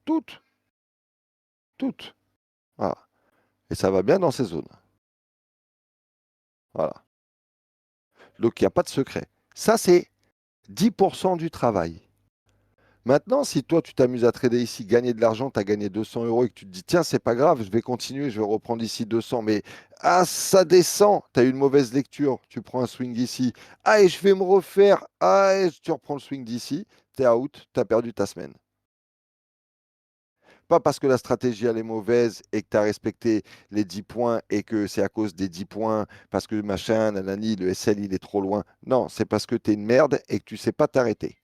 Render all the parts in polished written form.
Toutes, toutes. Voilà. Et ça va bien dans ces zones. Voilà. Donc, il n'y a pas de secret. Ça, c'est 10% du travail. Maintenant, si toi, tu t'amuses à trader ici, gagner de l'argent, tu as gagné 200 euros et que tu te dis, tiens, c'est pas grave, je vais continuer, je vais reprendre ici 200, mais ça descend, tu as eu une mauvaise lecture, tu prends un swing d'ici, et je vais me refaire, et tu reprends le swing d'ici, tu es out, tu as perdu ta semaine. Pas parce que la stratégie elle est mauvaise et que tu as respecté les 10 points et que c'est à cause des 10 points, parce que machin, nanani, le SL il est trop loin. Non, c'est parce que tu es une merde et que tu sais pas t'arrêter.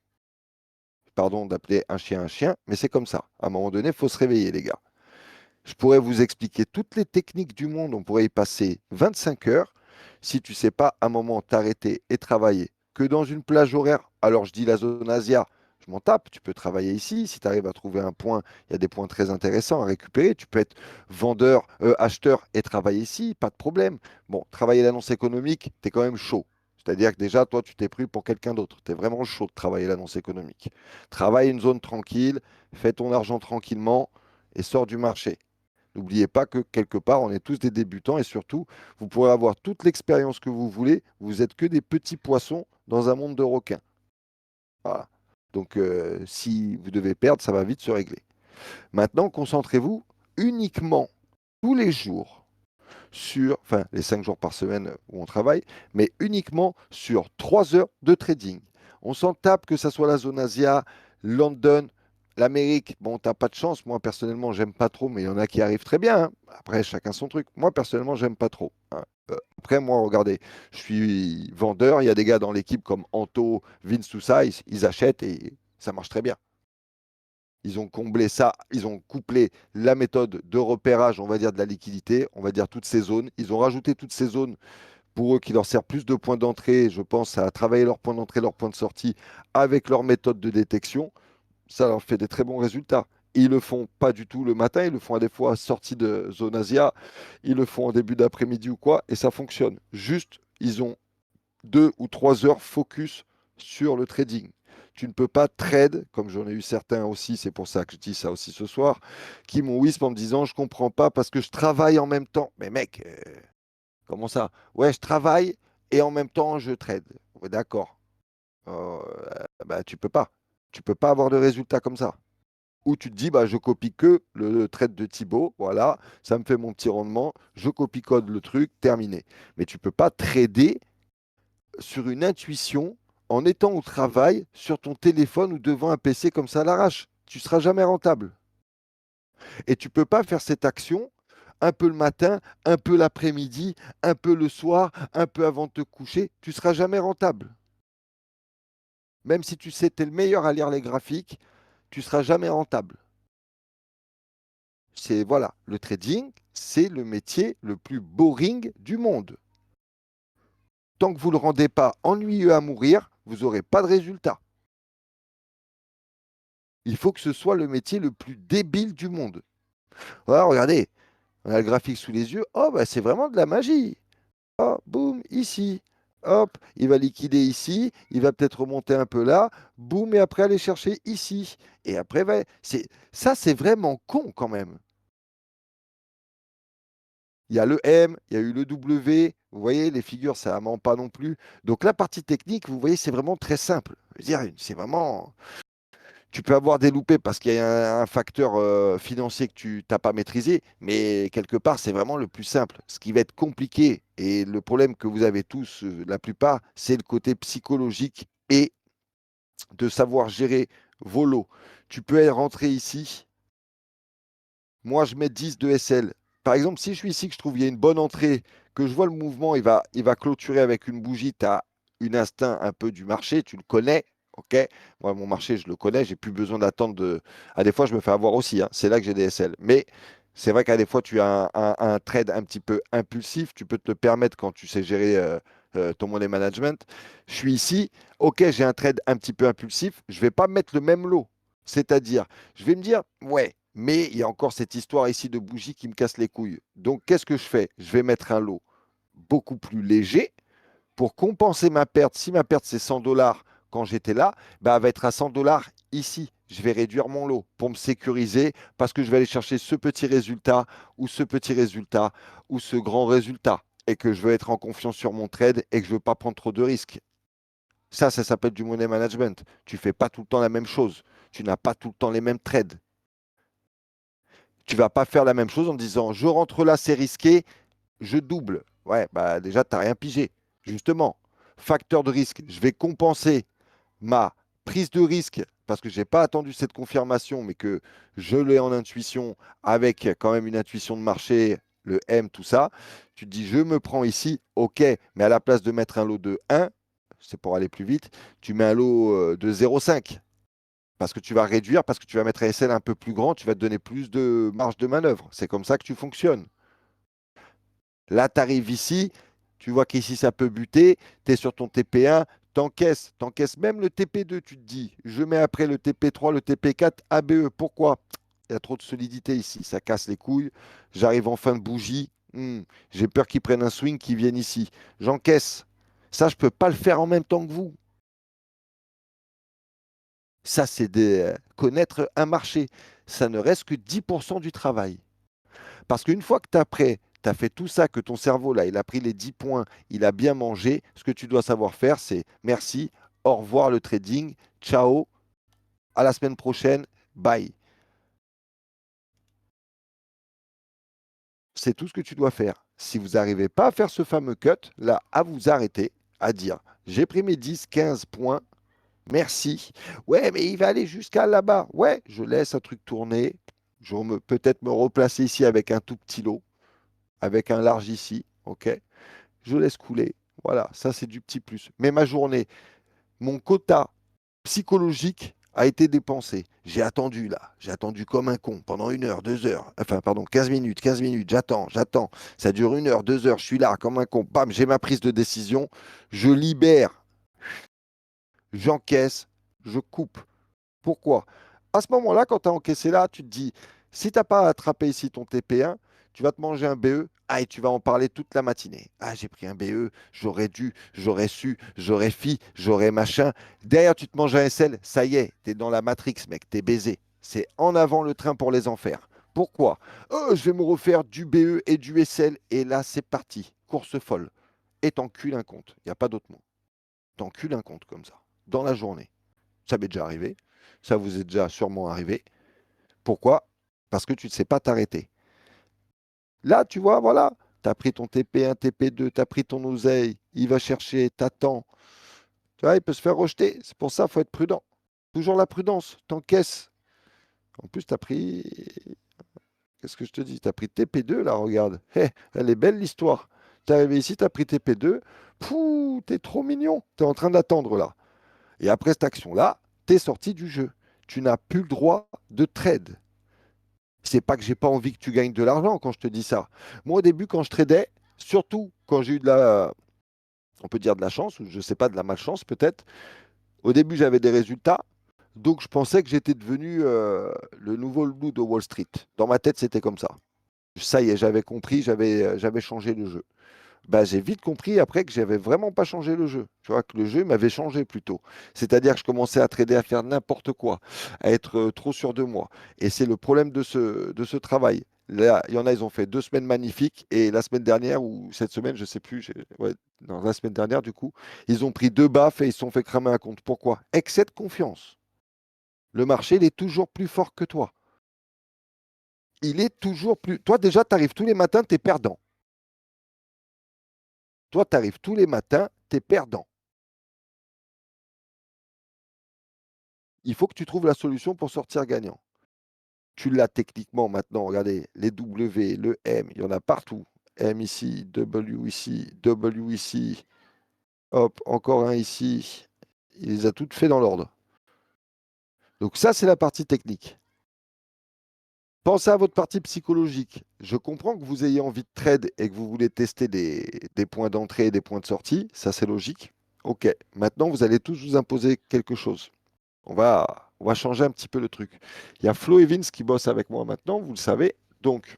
Pardon d'appeler un chien, mais c'est comme ça. À un moment donné, il faut se réveiller, les gars. Je pourrais vous expliquer toutes les techniques du monde, on pourrait y passer 25 heures. Si tu ne sais pas à un moment t'arrêter et travailler, que dans une plage horaire, alors je dis la zone Asia, je m'en tape, tu peux travailler ici. Si tu arrives à trouver un point, il y a des points très intéressants à récupérer. Tu peux être vendeur, acheteur et travailler ici, pas de problème. Bon, travailler l'annonce économique, tu es quand même chaud. C'est-à-dire que déjà, toi, tu t'es pris pour quelqu'un d'autre. Tu es vraiment chaud de travailler l'annonce économique. Travaille une zone tranquille, fais ton argent tranquillement et sors du marché. N'oubliez pas que quelque part, on est tous des débutants et surtout, vous pourrez avoir toute l'expérience que vous voulez. Vous êtes que des petits poissons dans un monde de requins. Voilà. Donc, si vous devez perdre, ça va vite se régler. Maintenant, concentrez-vous uniquement tous les jours sur, enfin, les 5 jours par semaine où on travaille, mais uniquement sur 3 heures de trading. On s'en tape que ça soit la zone Asia, London, l'Amérique. Bon, t'as pas de chance. Moi, personnellement, j'aime pas trop, mais il y en a qui arrivent très bien, hein. Après, chacun son truc. Moi, personnellement, j'aime pas trop, hein. Après, moi, regardez, je suis vendeur. Il y a des gars dans l'équipe comme Anto, Vince, tout ça. Ils achètent et ça marche très bien. Ils ont comblé ça, ils ont couplé la méthode de repérage, on va dire, de la liquidité, on va dire toutes ces zones. Ils ont rajouté toutes ces zones pour eux qui leur servent plus de points d'entrée. Je pense à travailler leurs points d'entrée, leurs points de sortie avec leur méthode de détection. Ça leur fait des très bons résultats. Ils le font pas du tout le matin, ils le font à des fois sortie de zone Asia, ils le font en début d'après-midi ou quoi, et ça fonctionne. Juste, ils ont 2 ou 3 heures focus sur le trading. Tu ne peux pas trade, comme j'en ai eu certains aussi, c'est pour ça que je dis ça aussi ce soir, qui m'ont wisp en me disant je comprends pas parce que je travaille en même temps. Mais mec, comment ça? Ouais, je travaille et en même temps je trade. Ouais, d'accord. Bah, tu peux pas. Tu peux pas avoir de résultats comme ça. Ou tu te dis, bah, je copie que le trade de Thibaut, voilà, ça me fait mon petit rendement, je copie-code le truc, terminé. Mais tu peux pas trader sur une intuition en étant au travail, sur ton téléphone ou devant un PC comme ça à l'arrache. Tu ne seras jamais rentable. Et tu ne peux pas faire cette action un peu le matin, un peu l'après-midi, un peu le soir, un peu avant de te coucher. Tu ne seras jamais rentable. Même si tu sais, tu es le meilleur à lire les graphiques, tu ne seras jamais rentable. C'est voilà, le trading, c'est le métier le plus boring du monde. Tant que vous ne le rendez pas ennuyeux à mourir, vous n'aurez pas de résultat. Il faut que ce soit le métier le plus débile du monde. Voilà, regardez, on a le graphique sous les yeux. Oh, bah, c'est vraiment de la magie. Oh, boum, ici. Hop, il va liquider ici, il va peut-être remonter un peu là, boum, et après aller chercher ici. Et après, ça, c'est vraiment con quand même. Il y a le M, il y a eu le W. Vous voyez, les figures, ça ment pas non plus. Donc la partie technique, vous voyez, c'est vraiment très simple. Je veux dire, c'est vraiment. Tu peux avoir des loupés parce qu'il y a un facteur financier que tu n'as pas maîtrisé, mais quelque part, c'est vraiment le plus simple. Ce qui va être compliqué, et le problème que vous avez tous, la plupart, c'est le côté psychologique et de savoir gérer vos lots. Tu peux rentrer ici. Moi, je mets 10 de SL. Par exemple, si je suis ici, que je trouve qu'il y a une bonne entrée, que je vois le mouvement, il va clôturer avec une bougie, tu as un instinct un peu du marché, tu le connais. OK? Moi, mon marché, je le connais, j'ai plus besoin d'attendre de. À des fois, je me fais avoir aussi, hein, c'est là que j'ai des SL. Mais c'est vrai qu'à des fois, tu as un trade un petit peu impulsif. Tu peux te le permettre quand tu sais gérer ton money management. Je suis ici, OK, j'ai un trade un petit peu impulsif. Je ne vais pas mettre le même lot. C'est-à-dire, je vais me dire, ouais, mais il y a encore cette histoire ici de bougie qui me casse les couilles. Donc, qu'est-ce que je fais? Je vais mettre un lot beaucoup plus léger pour compenser ma perte. Si ma perte, c'est 100 $ quand j'étais là, bah, elle va être à 100 $ ici. je vais réduire mon lot pour me sécuriser parce que je vais aller chercher ce petit résultat ou ce petit résultat ou ce grand résultat et que je veux être en confiance sur mon trade et que je ne veux pas prendre trop de risques. Ça s'appelle du money management. Tu ne fais pas tout le temps la même chose. Tu n'as pas tout le temps les mêmes trades. Tu ne vas pas faire la même chose en disant je rentre là, c'est risqué, je double. Ouais, bah déjà, tu n'as rien pigé. Justement, facteur de risque, je vais compenser ma prise de risque, parce que je n'ai pas attendu cette confirmation, mais que je l'ai en intuition, avec quand même une intuition de marché, le M, tout ça, tu te dis, je me prends ici, ok, mais à la place de mettre un lot de 1, c'est pour aller plus vite, tu mets un lot de 0,5. Parce que tu vas réduire, parce que tu vas mettre un SL un peu plus grand, tu vas te donner plus de marge de manœuvre. C'est comme ça que tu fonctionnes. Là, tu arrives ici, tu vois qu'ici, ça peut buter, tu es sur ton TP1, t'encaisses même le TP2, tu te dis, je mets après le TP3, le TP4, ABE. Pourquoi? Il y a trop de solidité ici, ça casse les couilles. J'arrive en fin de bougie, j'ai peur qu'ils prennent un swing, qu'ils viennent ici. J'encaisse. Ça, je ne peux pas le faire en même temps que vous. Ça, c'est de connaître un marché. Ça ne reste que 10% du travail. Parce qu'une fois que tu as prêt, tu as fait tout ça, que ton cerveau, là, il a pris les 10 points, il a bien mangé, ce que tu dois savoir faire, c'est merci, au revoir le trading, ciao, à la semaine prochaine, bye. C'est tout ce que tu dois faire. Si vous n'arrivez pas à faire ce fameux cut, là, à vous arrêter, à dire, j'ai pris mes 10, 15 points, merci. Ouais, mais il va aller jusqu'à là-bas. Ouais, je laisse un truc tourner. Je vais peut-être me replacer ici avec un tout petit lot, avec un large ici. OK? Je laisse couler. Voilà, ça c'est du petit plus. Mais ma journée, mon quota psychologique a été dépensé. J'ai attendu là, j'ai attendu comme un con pendant 1 heure, 2 heures, enfin pardon, 15 minutes, j'attends. Ça dure 1 heure, 2 heures, je suis là comme un con. Bam, j'ai ma prise de décision, je libère, j'encaisse, je coupe. Pourquoi? À ce moment-là, quand tu as encaissé là, tu te dis, si tu n'as pas attrapé ici ton TP1, tu vas te manger un BE, ah, et tu vas en parler toute la matinée. Ah, j'ai pris un BE, j'aurais dû, j'aurais su, j'aurais fi, j'aurais machin. Derrière, tu te manges un SL, ça y est, tu es dans la Matrix, mec, t'es baisé. C'est en avant le train pour les enfers. Pourquoi? Oh, je vais me refaire du BE et du SL, et là, c'est parti. Course folle. Et t'encules un compte. Il n'y a pas d'autre mot. T'encules un compte comme ça, dans la journée. Ça m'est déjà arrivé. Ça vous est déjà sûrement arrivé. Pourquoi? Parce que tu ne sais pas t'arrêter. Là, tu vois, voilà, tu as pris ton TP1, TP2, tu as pris ton oseille, il va chercher, t'attends. Tu vois, il peut se faire rejeter. C'est pour ça, il faut être prudent. Toujours la prudence, t'encaisses. En plus, tu as pris. Qu'est-ce que je te dis? Tu as pris TP2, là, regarde. Hé, elle est belle l'histoire. Tu es arrivé ici, tu as pris TP2. Pouh, t'es trop mignon. Tu es en train d'attendre, là. Et après cette action-là, tu es sorti du jeu. Tu n'as plus le droit de trade. C'est pas que j'ai pas envie que tu gagnes de l'argent quand je te dis ça. Moi, au début, quand je tradais, surtout quand j'ai eu on peut dire de la chance, ou je sais pas, de la malchance peut-être, au début, j'avais des résultats. Donc, je pensais que j'étais devenu le nouveau loup de Wall Street. Dans ma tête, c'était comme ça. Ça y est, j'avais compris, j'avais changé le jeu. Bah, j'ai vite compris après que j'avais vraiment pas changé le jeu. Tu vois, que le jeu m'avait changé plutôt. C'est-à-dire que je commençais à trader, à faire n'importe quoi, à être trop sûr de moi. Et c'est le problème de ce travail. Là, il y en a, ils ont fait 2 semaines magnifiques. Et la semaine dernière, ou cette semaine, je sais plus, ouais, non, la semaine dernière, du coup, ils ont pris 2 baffes et ils se sont fait cramer un compte. Pourquoi? Excès de confiance. Le marché, il est toujours plus fort que toi. Il est toujours plus. Toi, déjà, tu arrives tous les matins, tu es perdant. Toi, tu arrives tous les matins, tu es perdant. Il faut que tu trouves la solution pour sortir gagnant. Tu l'as techniquement maintenant. Regardez, les W, le M, il y en a partout. M ici, W ici, W ici. Hop, encore un ici. Il les a toutes fait dans l'ordre. Donc ça, c'est la partie technique. Pensez à votre partie psychologique. Je comprends que vous ayez envie de trade et que vous voulez tester des points d'entrée et des points de sortie. Ça, c'est logique. OK. Maintenant, vous allez tous vous imposer quelque chose. On va changer un petit peu le truc. Il y a Flo Evans qui bosse avec moi maintenant, vous le savez. Donc,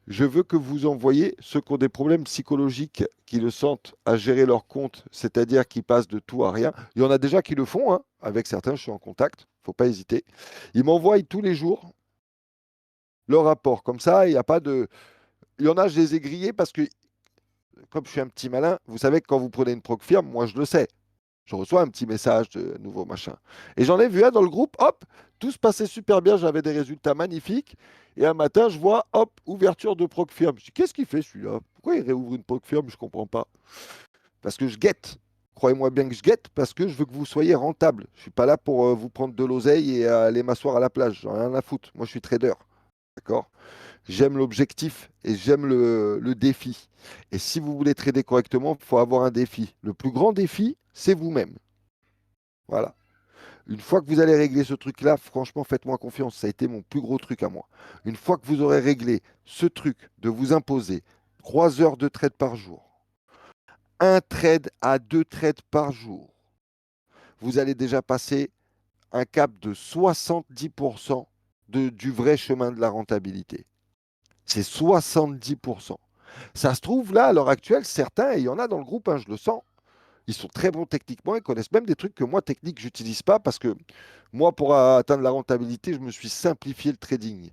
Je veux que vous envoyiez ceux qui ont des problèmes psychologiques, qui le sentent à gérer leur compte, c'est-à-dire qui passent de tout à rien. Il y en a déjà qui le font, hein. Avec certains, je suis en contact, faut pas hésiter. Ils m'envoient tous les jours leur rapport. Comme ça, il n'y a pas de. Il y en a, je les ai grillés parce que, comme je suis un petit malin, vous savez que quand vous prenez une proc firme, moi je le sais. Je reçois un petit message de nouveau machin. Et j'en ai vu un dans le groupe, hop, tout se passait super bien, j'avais des résultats magnifiques. Et un matin, je vois, hop, ouverture de proc firme. Je dis, qu'est-ce qu'il fait celui-là? Pourquoi il réouvre une proc firme? Je comprends pas. Parce que je guette. Croyez-moi bien que je guette parce que je veux que vous soyez rentable. Je suis pas là pour vous prendre de l'oseille et aller m'asseoir à la plage. J'en ai rien à foutre. Moi, je suis trader. D'accord? J'aime l'objectif et j'aime le défi. Et si vous voulez trader correctement, il faut avoir un défi. Le plus grand défi, c'est vous-même. Voilà. Une fois que vous allez régler ce truc-là, franchement, faites-moi confiance. Ça a été mon plus gros truc à moi. Une fois que vous aurez réglé ce truc de vous imposer 3 heures de trade par jour, un trade à 2 trades par jour, vous allez déjà passer un cap de 70% du vrai chemin de la rentabilité. C'est 70%. Ça se trouve là, à l'heure actuelle, certains, et il y en a dans le groupe, hein, je le sens, ils sont très bons techniquement, ils connaissent même des trucs que moi, technique, j'utilise pas parce que moi, pour atteindre la rentabilité, je me suis simplifié le trading.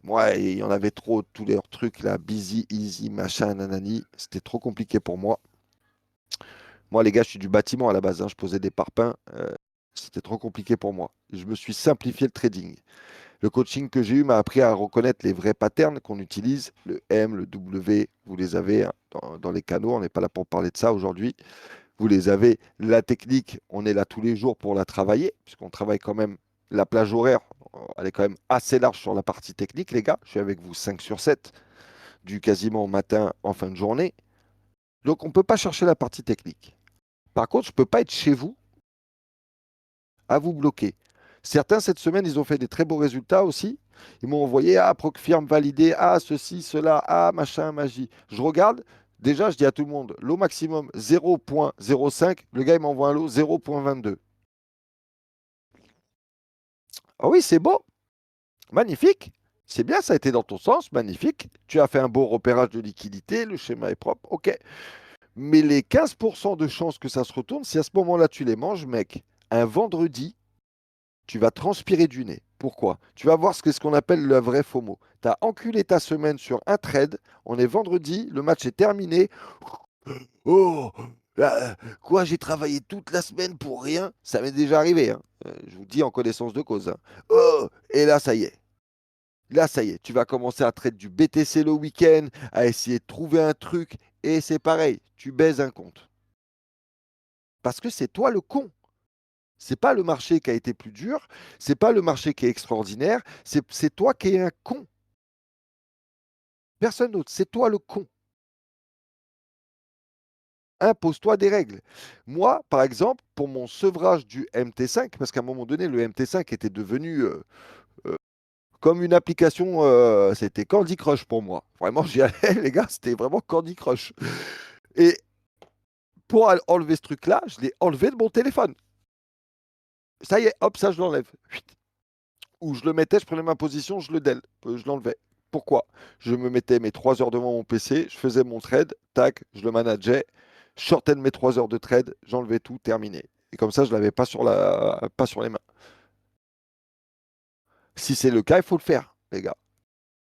Moi, il y en avait trop, tous les trucs là, busy, easy, machin, nanani. C'était trop compliqué pour moi. Moi, les gars, je suis du bâtiment à la base, hein, je posais des parpaings. C'était trop compliqué pour moi. Je me suis simplifié le trading. Le coaching que j'ai eu m'a appris à reconnaître les vrais patterns qu'on utilise, le M, le W, vous les avez hein, dans les canaux, on n'est pas là pour parler de ça aujourd'hui. Vous les avez. La technique, on est là tous les jours pour la travailler, puisqu'on travaille quand même la plage horaire, elle est quand même assez large sur la partie technique, les gars. Je suis avec vous 5 sur 7, du quasiment matin en fin de journée. Donc on ne peut pas chercher la partie technique. Par contre, je ne peux pas être chez vous à vous bloquer. Certains, cette semaine, ils ont fait des très beaux résultats aussi. Ils m'ont envoyé, ah, Procfirm validé, ah, ceci, cela, ah, machin, magie. Je regarde, déjà, je dis à tout le monde, lot maximum 0,05. Le gars, il m'envoie un lot 0,22. Ah oui, c'est beau, magnifique. C'est bien, ça a été dans ton sens, magnifique. Tu as fait un beau repérage de liquidité, le schéma est propre, ok. Mais les 15% de chances que ça se retourne, si à ce moment-là tu les manges, mec, un vendredi, tu vas transpirer du nez. Pourquoi? Tu vas voir ce qu'on appelle le vrai FOMO. Tu as enculé ta semaine sur un trade, on est vendredi, le match est terminé. Oh, quoi, j'ai travaillé toute la semaine pour rien? Ça m'est déjà arrivé, hein. Je vous dis en connaissance de cause, hein. Oh, et là, ça y est. Là, ça y est, tu vas commencer à traiter du BTC le week-end, à essayer de trouver un truc, et c'est pareil, tu baises un compte. Parce que c'est toi le con. C'est pas le marché qui a été plus dur, c'est pas le marché qui est extraordinaire, c'est toi qui es un con. Personne d'autre, c'est toi le con. Impose-toi des règles. Moi, par exemple, pour mon sevrage du MT5, parce qu'à un moment donné, le MT5 était devenu euh, comme une application, c'était Candy Crush pour moi. Vraiment, j'y allais, les gars, c'était vraiment Candy Crush. Et pour enlever ce truc-là, je l'ai enlevé de mon téléphone. Ça y est, hop, ça, je l'enlève. Ou je le mettais, je prenais ma position, je l'enlevais. Pourquoi? Je me mettais mes 3 heures devant mon PC, je faisais mon trade, tac, je le manageais, je sortais de mes 3 heures de trade, j'enlevais tout, terminé. Et comme ça, je ne l'avais pas sur les mains. Si c'est le cas, il faut le faire, les gars.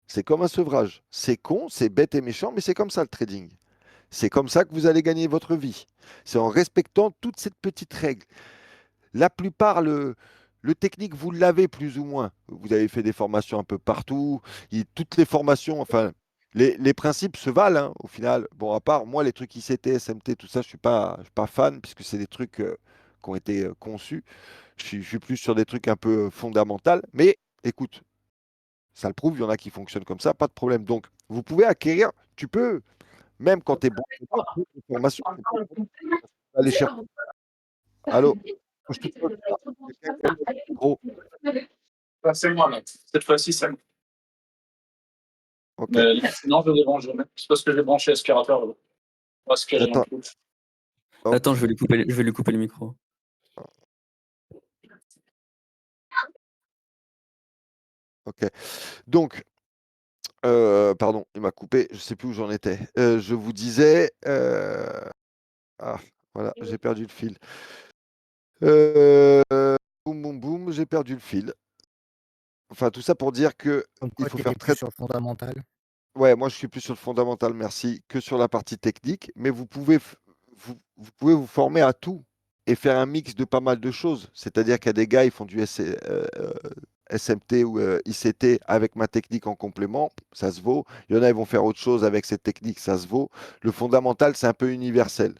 C'est comme un sevrage. C'est con, c'est bête et méchant, mais c'est comme ça le trading. C'est comme ça que vous allez gagner votre vie. C'est en respectant toute cette petite règle. La plupart, le technique, vous l'avez plus ou moins. Vous avez fait des formations un peu partout. Toutes les formations, enfin, les principes se valent hein, au final. Bon, à part moi, les trucs ICT, SMT, tout ça, je suis pas fan puisque c'est des trucs qui ont été conçus. Je suis plus sur des trucs un peu fondamentaux. Mais écoute, ça le prouve, il y en a qui fonctionnent comme ça, pas de problème. Donc, vous pouvez acquérir, tu peux, même quand tu es bon, trouver des formations, tu peux aller chercher. Allô? Je te pose ça. Quelqu'un qui allume le micro. Ah, c'est moi, là. Cette fois-ci, c'est moi. Ok. Mais sinon, je débranche jamais. C'est parce que j'ai branché aspirateur. Là. Aspirer non Attends. plus. Hop. Attends, je vais lui couper le micro. Ok. Donc, Pardon, il m'a coupé, je ne sais plus où j'en étais. Je vous disais, ah, voilà, j'ai perdu le fil. Euh, Boum, boum, boum, j'ai perdu le fil. Enfin, tout ça pour dire que Comme il quoi, faut tu faire étais plus très. sur le fondamental. Ouais, moi je suis plus sur le fondamental, merci, que sur la partie technique, mais vous pouvez vous former à tout et faire un mix de pas mal de choses. C'est-à-dire qu'il y a des gars, ils font du SMT ou ICT avec ma technique en complément, ça se vaut. Il y en a, ils vont faire autre chose avec cette technique, ça se vaut. Le fondamental, c'est un peu universel.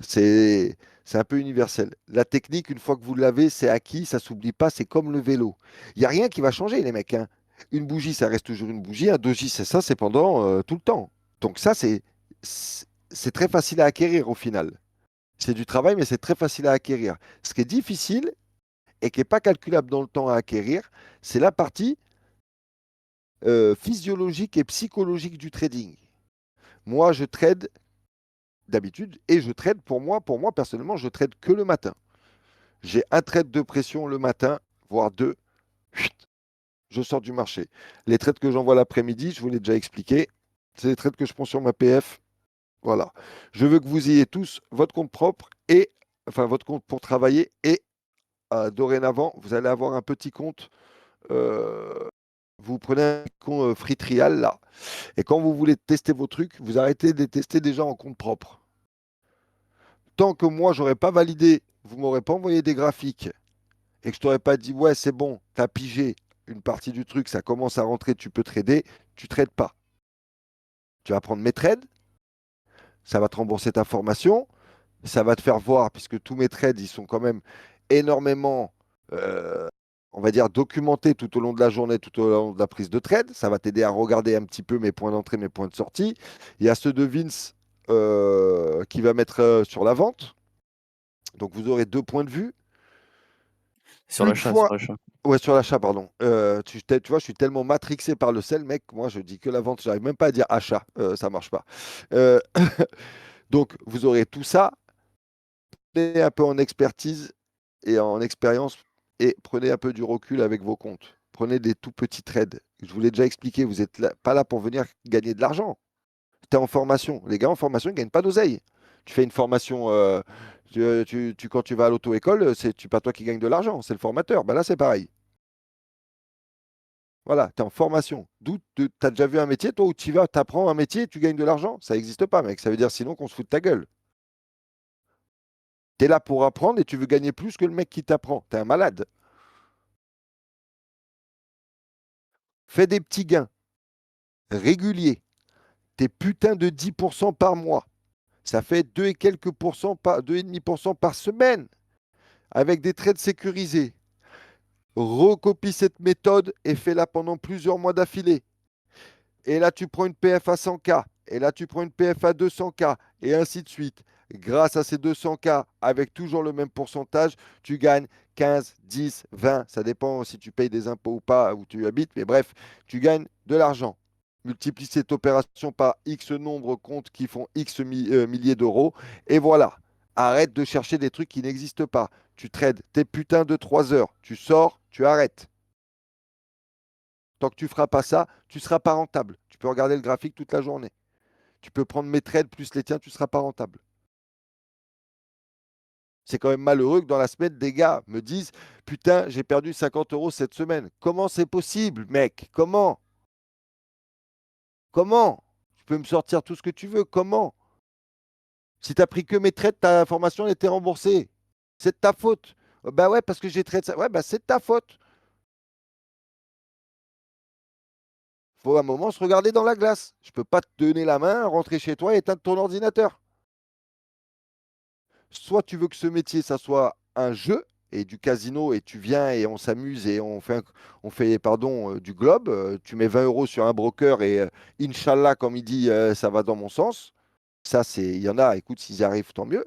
C'est c'est un peu universel. La technique, une fois que vous l'avez, c'est acquis, ça s'oublie pas, c'est comme le vélo. Il n'y a rien qui va changer, les mecs, hein. Une bougie, ça reste toujours une bougie. Un doji, c'est ça, c'est pendant tout le temps. Donc ça, c'est très facile à acquérir au final. C'est du travail, mais c'est très facile à acquérir. Ce qui est difficile et qui n'est pas calculable dans le temps à acquérir, c'est la partie physiologique et psychologique du trading. Moi, je trade d'habitude et je trade pour moi personnellement, je trade que le matin. J'ai un trade de pression le matin, voire deux. Chut, je sors du marché. Les trades que j'envoie l'après-midi, je vous l'ai déjà expliqué, c'est les trades que je prends sur ma PF. Voilà. Je veux que vous ayez tous votre compte propre et, enfin, votre compte pour travailler et dorénavant, vous allez avoir un petit compte. Vous prenez un compte free trial là. Et quand vous voulez tester vos trucs, vous arrêtez de les tester déjà en compte propre. Tant que moi, j'aurais pas validé, vous m'aurez pas envoyé des graphiques et que je t'aurais pas dit, ouais, c'est bon, t'as pigé une partie du truc, ça commence à rentrer, tu peux trader, tu trades pas. Tu vas prendre mes trades, ça va te rembourser ta formation, ça va te faire voir, puisque tous mes trades, ils sont quand même énormément, euh, on va dire, documentés tout au long de la journée, tout au long de la prise de trade. Ça va t'aider à regarder un petit peu mes points d'entrée, mes points de sortie. Il y a ceux de Vince qui va mettre sur la vente. Donc vous aurez deux points de vue. Sur Une l'achat, sur fois, l'achat. ouais, sur l'achat, pardon. Tu vois, je suis tellement matrixé par le sel, mec. Moi, je dis que la vente. J'arrive même pas à dire achat. Ça marche pas. Euh, donc, vous aurez tout ça. Prenez un peu en expertise et en expérience et prenez un peu du recul avec vos comptes. Prenez des tout petits trades. Je vous l'ai déjà expliqué. Vous n'êtes pas là pour venir gagner de l'argent. Tu es en formation. Les gars en formation, ils ne gagnent pas d'oseille. Tu fais une formation. Quand tu vas à l'auto-école, c'est pas toi qui gagne de l'argent, c'est le formateur. Ben là, c'est pareil. Voilà, tu es en formation. D'où tu as déjà vu un métier, toi, où tu vas, tu apprends un métier et tu gagnes de l'argent? Ça n'existe pas, mec. Ça veut dire sinon qu'on se fout de ta gueule. Tu es là pour apprendre et tu veux gagner plus que le mec qui t'apprend. Tu es un malade. Fais des petits gains réguliers. Tes putains de 10% par mois. Ça fait 2 et quelques pourcents par 2,5% par semaine avec des trades sécurisés. Recopie cette méthode et fais-la pendant plusieurs mois d'affilée. Et là, tu prends une PF à 100K. Et là, tu prends une PF à 200K. Et ainsi de suite. Grâce à ces 200K, avec toujours le même pourcentage, tu gagnes 15, 10, 20. Ça dépend si tu payes des impôts ou pas, où tu habites. Mais bref, tu gagnes de l'argent. Multiplie cette opération par X nombre de comptes qui font X milliers d'euros. Et voilà. Arrête de chercher des trucs qui n'existent pas. Tu trades tes putains de 3 heures. Tu sors, tu arrêtes. Tant que tu ne feras pas ça, tu ne seras pas rentable. Tu peux regarder le graphique toute la journée. Tu peux prendre mes trades plus les tiens, tu ne seras pas rentable. C'est quand même malheureux que dans la semaine, des gars me disent, putain, j'ai perdu 50 euros cette semaine. Comment c'est possible, mec? Comment? Comment? Tu peux me sortir tout ce que tu veux. Comment? Si tu n'as pris que mes trades, ta formation elle était remboursée. C'est de ta faute. Bah ouais, parce que j'ai trade ça. Ouais, bah c'est de ta faute. Faut à un moment se regarder dans la glace. Je peux pas te donner la main, rentrer chez toi et éteindre ton ordinateur. Soit tu veux que ce métier, ça soit un jeu et du casino et tu viens et on s'amuse et pardon, du globe. Tu mets 20 euros sur un broker et Inch'Allah, comme il dit, ça va dans mon sens. Ça, il y en a, écoute, s'ils y arrivent, tant mieux.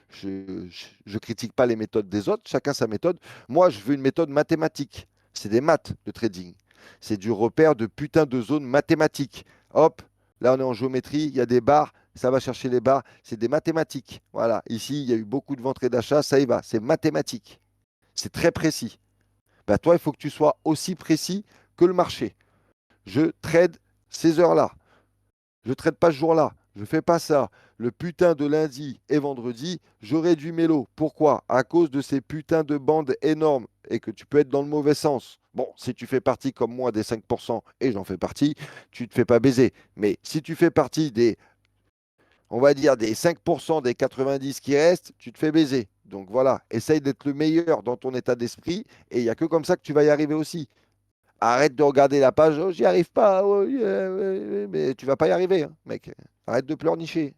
Je critique pas les méthodes des autres, chacun sa méthode. Moi, je veux une méthode mathématique. C'est des maths, de trading. C'est du repère de putain de zones mathématiques. Hop, là on est en géométrie, il y a des barres, ça va chercher les barres, c'est des mathématiques. Voilà, ici il y a eu beaucoup de ventes et d'achats, ça y va, c'est mathématique. C'est très précis. Bah, toi, il faut que tu sois aussi précis que le marché. je trade ces heures-là. Je ne trade pas ce jour-là. Je ne fais pas ça. Le putain de lundi et vendredi, je réduis mes lots. Pourquoi? À cause de ces putains de bandes énormes et que tu peux être dans le mauvais sens. Bon, si tu fais partie comme moi des 5%, et j'en fais partie, tu ne te fais pas baiser. Mais si tu fais partie des, on va dire, des 5% des 90 qui restent, tu te fais baiser. Donc voilà, essaye d'être le meilleur dans ton état d'esprit et il n'y a que comme ça que tu vas y arriver aussi. Arrête de regarder la page, oh, j'y arrive pas, oh, mais tu vas pas y arriver, hein, mec. Arrête de pleurnicher.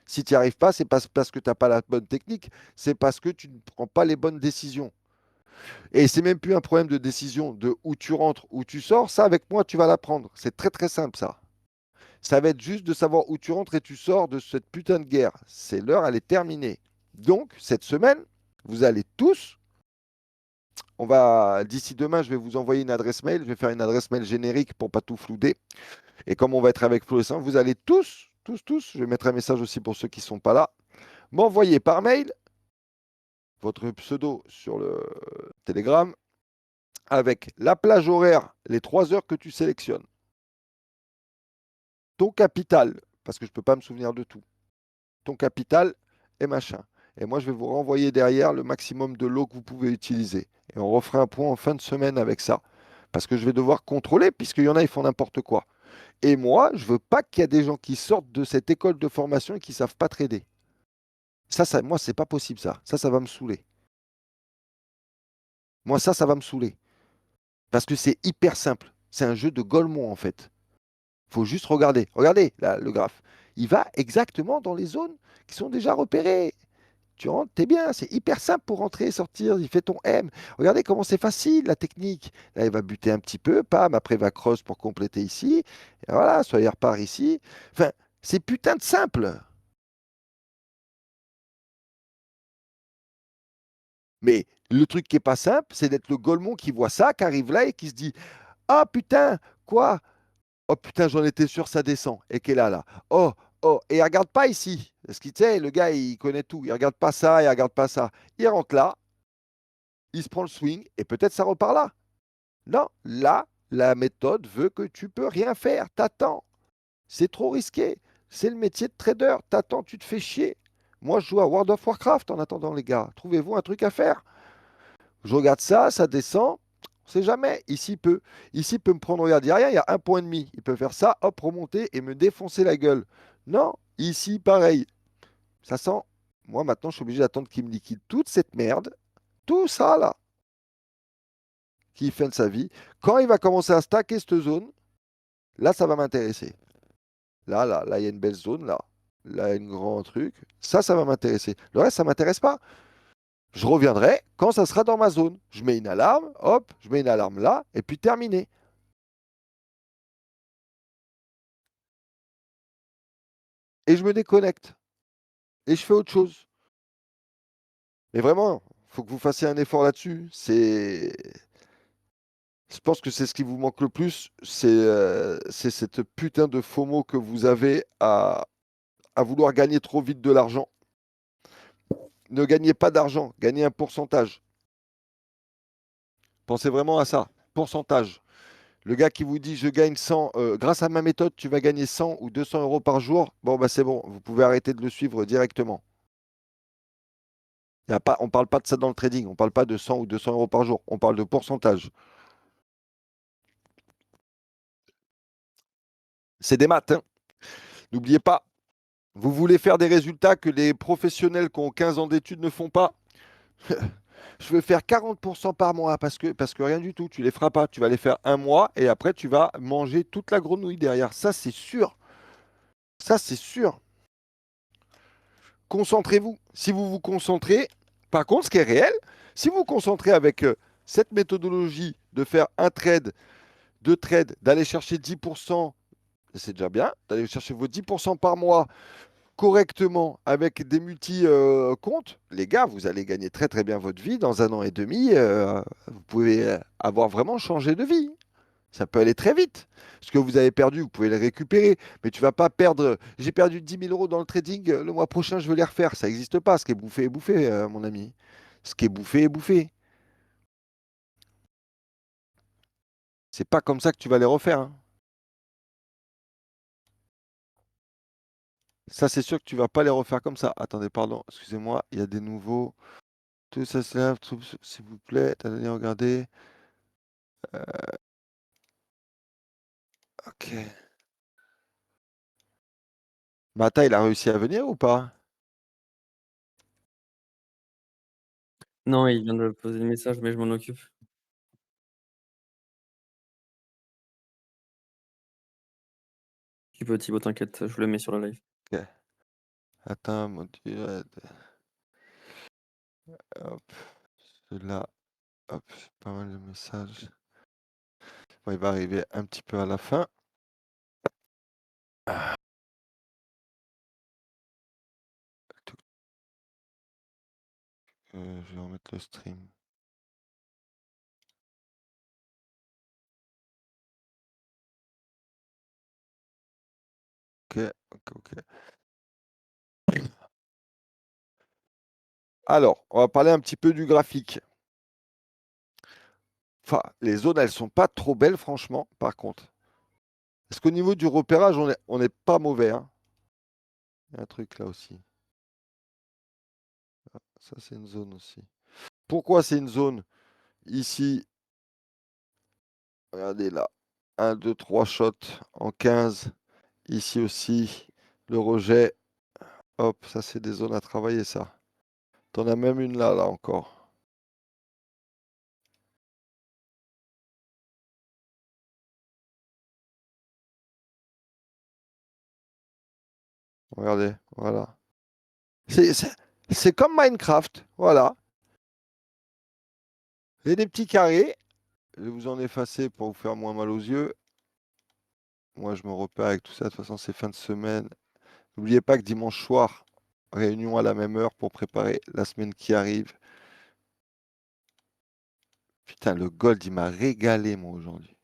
Si tu n'y arrives pas, c'est pas parce que tu n'as pas la bonne technique, c'est parce que tu ne prends pas les bonnes décisions. Et c'est même plus un problème de décision de où tu rentres, où tu sors. Ça, avec moi, tu vas l'apprendre. C'est très très simple, ça. Ça va être juste de savoir où tu rentres et tu sors de cette putain de guerre. C'est l'heure, elle est terminée. Donc, cette semaine, vous allez tous, d'ici demain, je vais vous envoyer une adresse mail. Je vais faire une adresse mail générique pour pas tout flouder. Et comme on va être avec Flo et Sam, vous allez tous, je vais mettre un message aussi pour ceux qui ne sont pas là, m'envoyer par mail votre pseudo sur le Telegram avec la plage horaire, les 3 heures que tu sélectionnes, ton capital, parce que je ne peux pas me souvenir de tout, ton capital et machin. Et moi, je vais vous renvoyer derrière le maximum de lots que vous pouvez utiliser. Et on refera un point en fin de semaine avec ça. Parce que je vais devoir contrôler, puisqu'il y en a, ils font n'importe quoi. Et moi, je veux pas qu'il y ait des gens qui sortent de cette école de formation et qui ne savent pas trader. Moi, c'est pas possible, ça. Ça va me saouler. Moi, ça va me saouler. Parce que c'est hyper simple. C'est un jeu de Golemont, en fait. Faut juste regarder. Regardez, là, le graphe. Il va exactement dans les zones qui sont déjà repérées. Tu rentres, t'es bien. C'est hyper simple pour rentrer et sortir. Il fait ton M. Regardez comment c'est facile, la technique. Là, il va buter un petit peu. Pam, après, il va cross pour compléter ici. Et voilà, soit il repart ici. Enfin, c'est putain de simple. Mais le truc qui est pas simple, c'est d'être le Golemont qui voit ça, qui arrive là et qui se dit: ah putain, quoi? Oh putain, j'en étais sûr, ça descend. Et qui est là. Oh, oh. Et il regarde pas ici. Parce qu'il tu sais, le gars, il connaît tout. Il regarde pas ça, il regarde pas ça. Il rentre là, il se prend le swing et peut-être ça repart là. Non, là, la méthode veut que tu peux rien faire. T'attends. C'est trop risqué. C'est le métier de trader. T'attends, tu te fais chier. Moi, je joue à World of Warcraft en attendant, les gars. Trouvez-vous un truc à faire. Je regarde ça, ça descend. On sait jamais. Ici, il peut me prendre, regarde, il n'y a rien, il y a 1,5 points. Il peut faire ça, hop, remonter et me défoncer la gueule. Non, ici, pareil. Ça sent. Moi, maintenant, je suis obligé d'attendre qu'il me liquide toute cette merde, tout ça là, qui fait de sa vie. Quand il va commencer à stacker cette zone, là, ça va m'intéresser. Là, il y a une belle zone, là. Là, il y a un grand truc. Ça va m'intéresser. Le reste, ça ne m'intéresse pas. Je reviendrai quand ça sera dans ma zone. Je mets une alarme, hop, je mets une alarme là, et puis terminé. Et je me déconnecte. Et je fais autre chose. Mais vraiment, il faut que vous fassiez un effort là-dessus. Je pense que c'est ce qui vous manque le plus, c'est cette putain de FOMO que vous avez à vouloir gagner trop vite de l'argent. Ne gagnez pas d'argent, gagnez un pourcentage. Pensez vraiment à ça, pourcentage. Le gars qui vous dit je gagne 100, grâce à ma méthode, tu vas gagner 100 ou 200 euros par jour, bon, bah c'est bon, vous pouvez arrêter de le suivre directement. On ne parle pas de ça dans le trading, on ne parle pas de 100 ou 200 euros par jour, on parle de pourcentage. C'est des maths, hein. N'oubliez pas, vous voulez faire des résultats que les professionnels qui ont 15 ans d'études ne font pas. Je veux faire 40% par mois parce que rien du tout, tu les feras pas. Tu vas les faire un mois et après tu vas manger toute la grenouille derrière. Ça, c'est sûr. Ça, c'est sûr. Concentrez-vous. Si vous vous concentrez, par contre, ce qui est réel, si vous vous concentrez avec cette méthodologie de faire un trade, deux trades, d'aller chercher 10%, c'est déjà bien, d'aller chercher vos 10% par mois correctement avec des multi-comptes, les gars, vous allez gagner très très bien votre vie. Dans 1 an et demi, vous pouvez avoir vraiment changé de vie. Ça peut aller très vite. Ce que vous avez perdu, vous pouvez le récupérer. Mais tu vas pas perdre. J'ai perdu 10 000 euros dans le trading. Le mois prochain, je veux les refaire. Ça n'existe pas. Ce qui est bouffé est bouffé, mon ami. Ce qui est bouffé est bouffé. C'est pas comme ça que tu vas les refaire, hein. Ça, c'est sûr que tu vas pas les refaire comme ça. Attendez, pardon, excusez-moi, il y a des nouveaux. Tout ça se lève, s'il vous plaît. Attendez, regardez. Ok. Mata, il a réussi à venir ou pas? Non, il vient de poser le message, mais je m'en occupe. Tu peux, Thibaut, t'inquiète, je le mets sur le live. Ok. Attends, mon Dieu. Hop. Celui-là. Hop. Pas mal de messages. Bon, il va arriver un petit peu à la fin. Ah. Je vais remettre le stream. Ok, ok. Alors, on va parler un petit peu du graphique. Enfin, les zones, elles sont pas trop belles, franchement, par contre. Est-ce qu'au niveau du repérage, on est pas mauvais, hein? Il y a un truc là aussi. Ah, ça, c'est une zone aussi. Pourquoi c'est une zone? Ici, regardez là. 1, 2, 3 shots en 15. Ici aussi, le rejet. Hop, ça, c'est des zones à travailler, ça. T'en as même une là, là encore. Regardez, voilà. C'est comme Minecraft, voilà. Il y a des petits carrés. Je vais vous en effacer pour vous faire moins mal aux yeux. Moi, je me repère avec tout ça. De toute façon, c'est fin de semaine. N'oubliez pas que dimanche soir, réunion à la même heure pour préparer la semaine qui arrive. Putain, le gold, il m'a régalé, moi, aujourd'hui.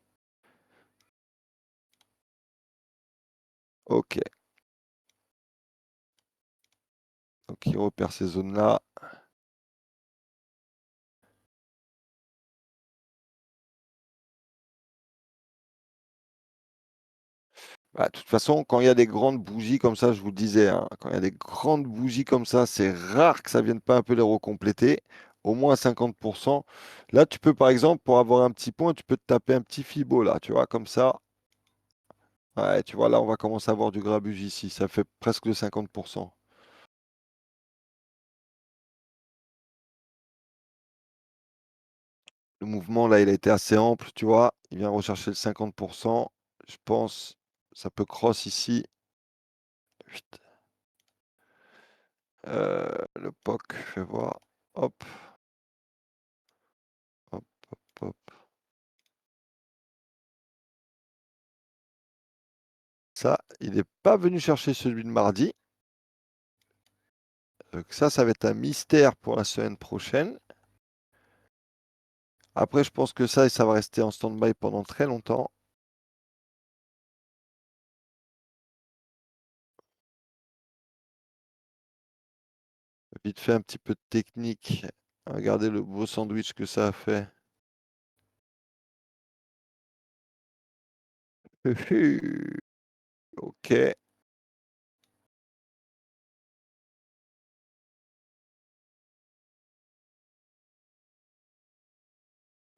Ok. Donc, il repère ces zones-là. Bah, de toute façon, quand il y a des grandes bougies comme ça, je vous le disais, hein, quand il y a des grandes bougies comme ça, c'est rare que ça vienne pas un peu les recompléter, au moins 50%. Là, tu peux, par exemple, pour avoir un petit point, tu peux te taper un petit Fibo, là, tu vois, comme ça. Ouais, tu vois, là, on va commencer à avoir du grabuge ici. Ça fait presque le 50%. Le mouvement, là, il a été assez ample, tu vois. Il vient rechercher le 50%. Je pense, ça peut cross ici. Putain. Le POC, fais voir. Hop, hop, hop, hop. Ça, il n'est pas venu chercher celui de mardi. Donc ça va être un mystère pour la semaine prochaine. Après, je pense que ça va rester en stand-by pendant très longtemps. Vite fait un petit peu de technique. Regardez le beau sandwich que ça a fait. Ok.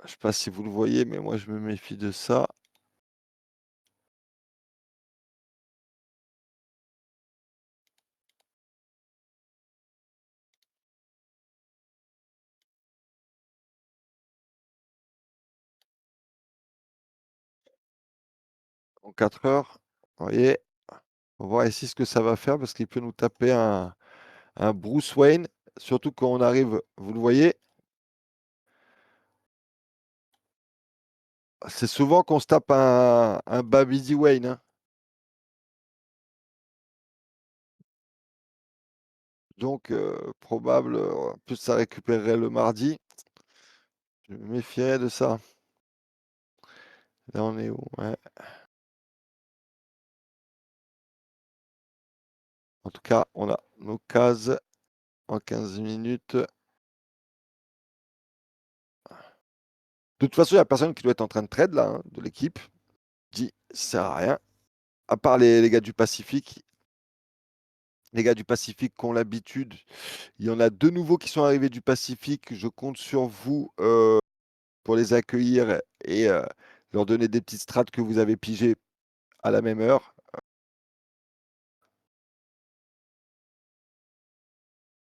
Je sais pas si vous le voyez, mais moi je me méfie de ça. En 4 heures, vous voyez, on va voir ici ce que ça va faire parce qu'il peut nous taper un Bruce Wayne, surtout quand on arrive, vous le voyez, c'est souvent qu'on se tape un Babidi Wayne, hein. Donc, probable, en plus ça récupérerait le mardi. Je me méfierais de ça. Là, on est où? Ouais. En tout cas, on a nos cases en 15 minutes. De toute façon, il n'y a personne qui doit être en train de trade là, hein, de l'équipe. Dit, ça sert à rien. À part les gars du Pacifique. Les gars du Pacifique qui ont l'habitude. Il y en a 2 nouveaux qui sont arrivés du Pacifique. Je compte sur vous, pour les accueillir et leur donner des petites strates que vous avez pigées à la même heure.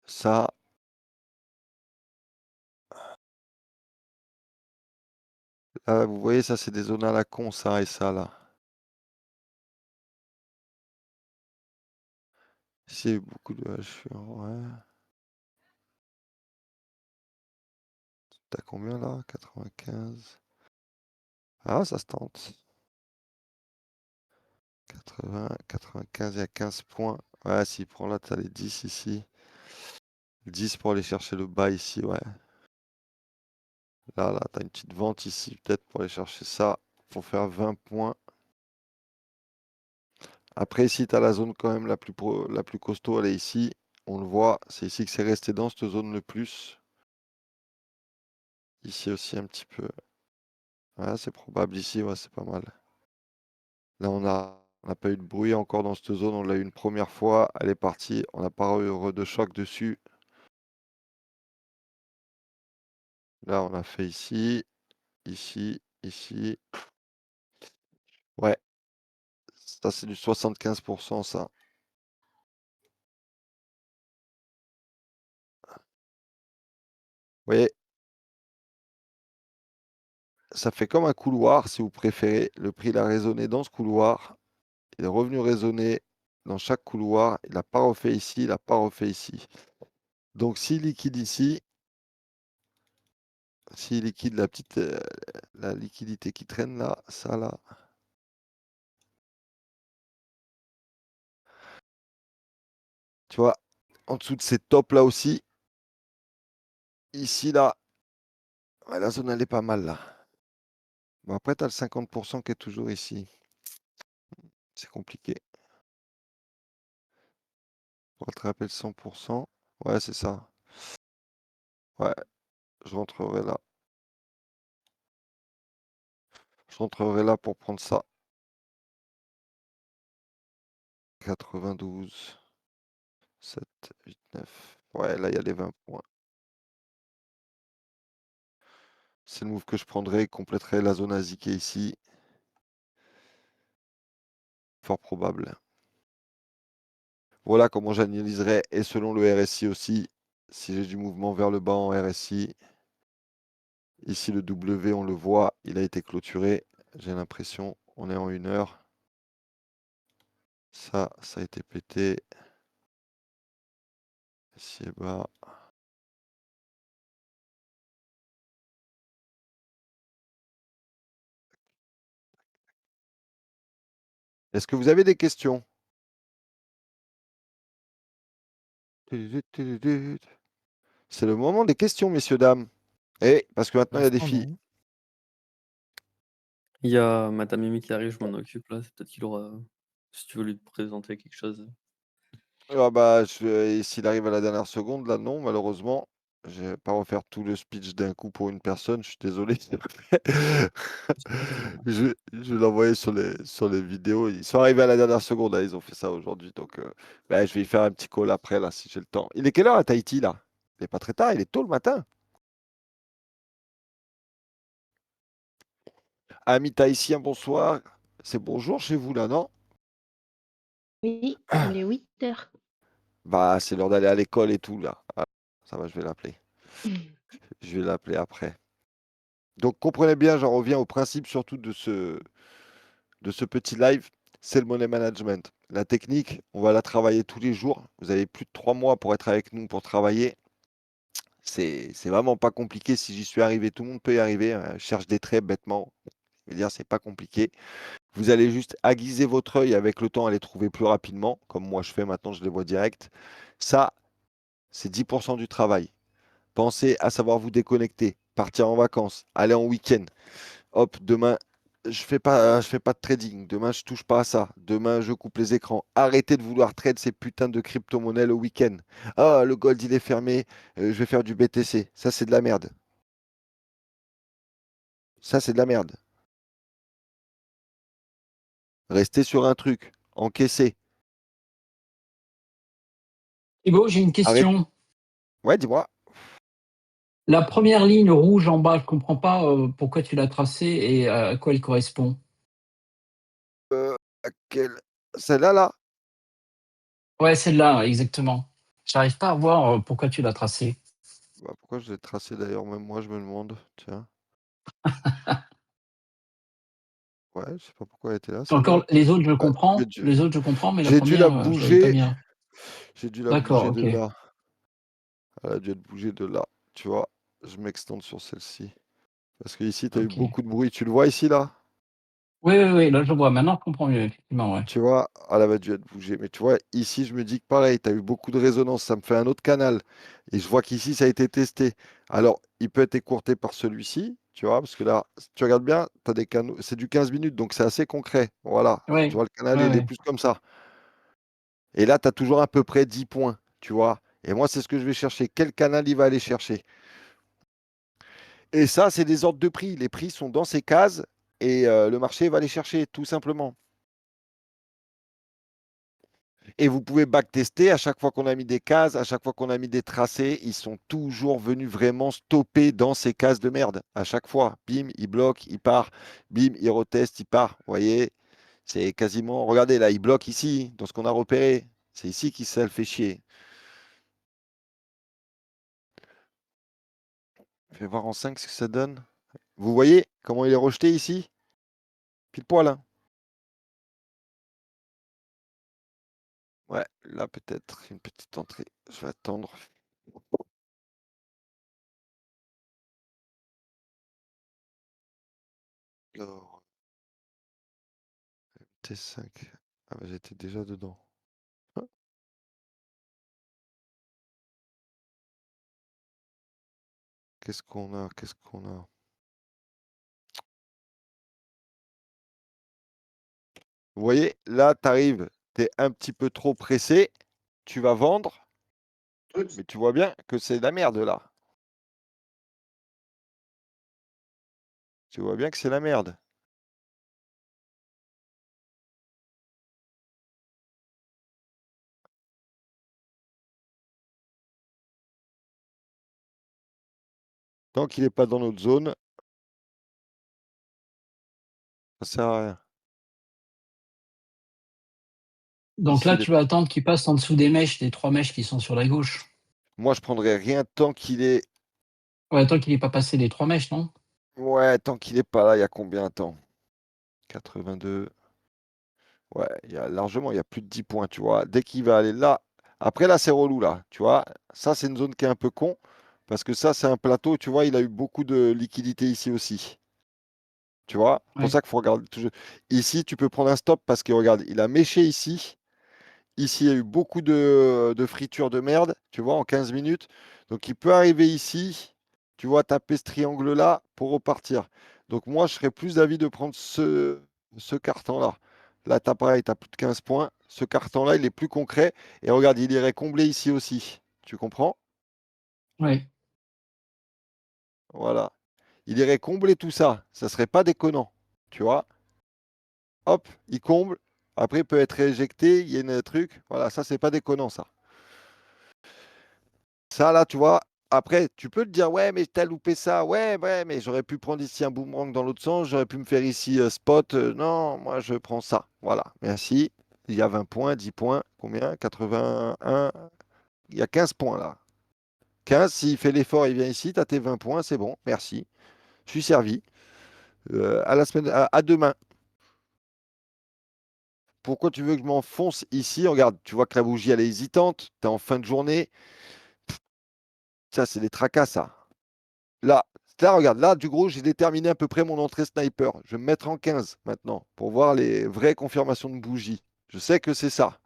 Ça, là, vous voyez, ça, c'est des zones à la con, ça et ça, là. Ici, il y a eu beaucoup de hachures, ouais. Tu combien, là? 95. Ah, ça se tente. 80, 95, il y a 15 points. Ouais, s'il prend là, tu as les 10 ici. 10 pour aller chercher le bas ici, ouais. Là, tu as une petite vente ici, peut-être pour aller chercher ça. Pour faire 20 points. Après, ici, tu as la zone quand même la plus costaud, elle est ici. On le voit, c'est ici que c'est resté dans cette zone le plus. Ici aussi un petit peu. Ouais, c'est probable ici, ouais, c'est pas mal. Là, on n'a pas eu de bruit encore dans cette zone. On l'a eu une première fois. Elle est partie. On n'a pas eu de choc dessus. Là, on a fait ici, ici, ici. Ouais, ça, c'est du 75%, ça. Vous voyez, ça fait comme un couloir, si vous préférez. Le prix, il a résonné dans ce couloir. Il est revenu raisonner dans chaque couloir. Il n'a pas refait ici, il n'a pas refait ici. Donc, s'il liquide ici, s'il liquide la liquidité qui traîne là, ça là, tu vois, en dessous de ces tops là aussi, ici là, ouais, la zone elle est pas mal là. Bon, après, tu as le 50% qui est toujours ici. C'est compliqué. Pour rattraper le 100%. Ouais, c'est ça. Ouais, je rentrerai là. Je rentrerai là pour prendre ça. 92, 7, 8, 9. Ouais, là, il y a les 20 points. C'est le move que je prendrai, compléterai la zone ASIC qui est ici. Fort probable. Voilà comment j'analyserai, et selon le RSI aussi, si j'ai du mouvement vers le bas en RSI. Ici, le W, on le voit, il a été clôturé. J'ai l'impression, on est en 1 heure. Ça a été pété. Ici et bas. Est-ce que vous avez des questions? C'est le moment des questions, messieurs, dames. Et parce que maintenant, Pour il y a des l'instant, filles. non. Il y a madame Mimi qui arrive, je m'en occupe là, c'est peut-être qu'il aura si tu veux lui présenter quelque chose. Ah bah, s'il arrive à la dernière seconde, là, non, malheureusement. Je vais pas refaire tout le speech d'un coup pour une personne, je suis désolé. C'est pas très grave. Je vais l'envoyer sur les vidéos. Ils sont arrivés à la dernière seconde, là, ils ont fait ça aujourd'hui. Donc, bah, je vais y faire un petit call après, là, si j'ai le temps. Il est quelle heure à Tahiti, là? Il est pas très tard, il est tôt le matin. Amis tahitiens, bonsoir. C'est bonjour chez vous, là, non? Oui, il est 8 heures. Bah, c'est l'heure d'aller à l'école et tout, là. Ah, ça va, je vais l'appeler. Je vais l'appeler après. Donc, comprenez bien, j'en reviens au principe surtout de ce petit live, c'est le money management. La technique, on va la travailler tous les jours. Vous avez plus de 3 mois pour être avec nous pour travailler. C'est vraiment pas compliqué. Si j'y suis arrivé, tout le monde peut y arriver, hein. Je cherche des traits bêtement. Je veux dire, c'est pas compliqué. Vous allez juste aiguiser votre œil avec le temps à les trouver plus rapidement, comme moi je fais maintenant, je les vois direct. Ça, c'est 10% du travail. Pensez à savoir vous déconnecter, partir en vacances, aller en week-end. Hop, demain, je fais pas de trading. Demain, je touche pas à ça. Demain, je coupe les écrans. Arrêtez de vouloir trade ces putains de crypto-monnaies le week-end. Ah, le gold, il est fermé. Je vais faire du BTC. Ça, c'est de la merde. Ça, c'est de la merde. Restez sur un truc. Encaissez. Thibaut, j'ai une Arrête. question. Ouais, dis-moi. La première ligne rouge en bas, je comprends pas pourquoi tu l'as tracée et à quoi elle correspond. Laquelle? Celle-là, là? Ouais, celle-là, exactement. J'arrive pas à voir pourquoi tu l'as tracée. Bah, pourquoi je l'ai tracée d'ailleurs? Même moi, je me demande. Tiens. Ouais, je sais pas pourquoi elle était là, celle-là. Encore les autres, je Ouais, j'ai comprends. dû, Les autres, je comprends, mais la j'ai dû la première, je l'avais pas bouger. bien. J'ai dû la D'accord, bouger de ok. là. Elle a dû être bougée de là. Tu vois, je m'extends sur celle-ci. Parce que ici, tu as eu Ok. beaucoup de bruit. Tu le vois ici, là? Oui, oui, oui, là je vois. Maintenant, je comprends mieux, effectivement, ouais. Tu vois, elle avait dû être bougée. Mais tu vois, ici, je me dis que pareil, tu as eu beaucoup de résonance. Ça me fait un autre canal. Et je vois qu'ici, ça a été testé. Alors, il peut être écourté par celui-ci. Tu vois, parce que là, si tu regardes bien, tu as des canaux. C'est du 15 minutes, donc c'est assez concret. Voilà. Tu Oui, vois, le canal, oui, il est oui. plus comme ça. Et là, tu as toujours à peu près 10 points. Tu vois. Et moi, c'est ce que je vais chercher. Quel canal il va aller chercher? Et ça, c'est des ordres de prix. Les prix sont dans ces cases et le marché va les chercher, tout simplement. Et vous pouvez backtester à chaque fois qu'on a mis des cases, à chaque fois qu'on a mis des tracés, ils sont toujours venus vraiment stopper dans ces cases de merde. À chaque fois, bim, il bloque, il part, bim, il reteste, il part. Vous voyez, c'est quasiment. Regardez là, il bloque ici, dans ce qu'on a repéré. C'est ici qu'il se le fait chier. Je vais voir en 5 ce que ça donne. Vous voyez comment il est rejeté ici? Pile poil, hein. Ouais, là peut-être une petite entrée. Je vais attendre. Alors, T5. Ah bah j'étais déjà dedans. Hein. Qu'est-ce qu'on a? Qu'est-ce qu'on a? Vous voyez, là, tu arrives, tu es un petit peu trop pressé, tu vas vendre, mais tu vois bien que c'est de la merde là. Tu vois bien que c'est la merde. Tant qu'il n'est pas dans notre zone, ça sert à rien. Donc Ici, là, tu vas attendre qu'il passe en dessous des mèches, des 3 mèches qui sont sur la gauche. moi, je prendrais rien tant qu'il est. Ouais, tant qu'il n'est pas passé les 3 mèches, non? Ouais, tant qu'il est pas là, il y a combien de temps? 82. Ouais, il y a largement, il y a plus de 10 points, tu vois. Dès qu'il va aller là. Après, là, c'est relou, là. Tu vois, ça, c'est une zone qui est un peu con. Parce que ça, c'est un plateau, tu vois, il a eu beaucoup de liquidité ici aussi. Tu vois, c'est pour Ouais, ça qu'il faut regarder toujours. Ici, tu peux prendre un stop parce que regarde, il a méché ici. Ici, il y a eu beaucoup de friture de merde, tu vois, en 15 minutes. Donc, il peut arriver ici, tu vois, taper ce triangle-là pour repartir. Donc, moi, je serais plus d'avis de prendre ce carton-là. Là, tu as pareil, tu as plus de 15 points. Ce carton-là, il est plus concret. Et regarde, il irait combler ici aussi. Tu comprends? ouais, Voilà. Il irait combler tout ça. Ça serait pas déconnant. Tu vois? Hop, il comble. Après, il peut être éjecté. Il y a un truc. Voilà, ça, c'est pas déconnant, ça. Ça, là, tu vois. Après, tu peux te dire, ouais, mais t'as loupé ça. Ouais, ouais, mais j'aurais pu prendre ici un boomerang dans l'autre sens. J'aurais pu me faire ici spot. Non, moi, je prends ça. Voilà, merci. Il y a 20 points, 10 points. Combien? 81. Il y a 15 points, là. 15, s'il fait l'effort, il vient ici. Tu as tes 20 points, c'est bon. Merci. Je suis servi. À la semaine, à demain. Pourquoi tu veux que je m'enfonce ici? Regarde, tu vois que la bougie, elle est hésitante. Tu es en fin de journée. Ça, c'est des tracas, ça. Là, là, regarde, là, du gros, j'ai déterminé à peu près mon entrée sniper. Je vais me mettre en 15 maintenant pour voir les vraies confirmations de bougie. Je sais que c'est ça.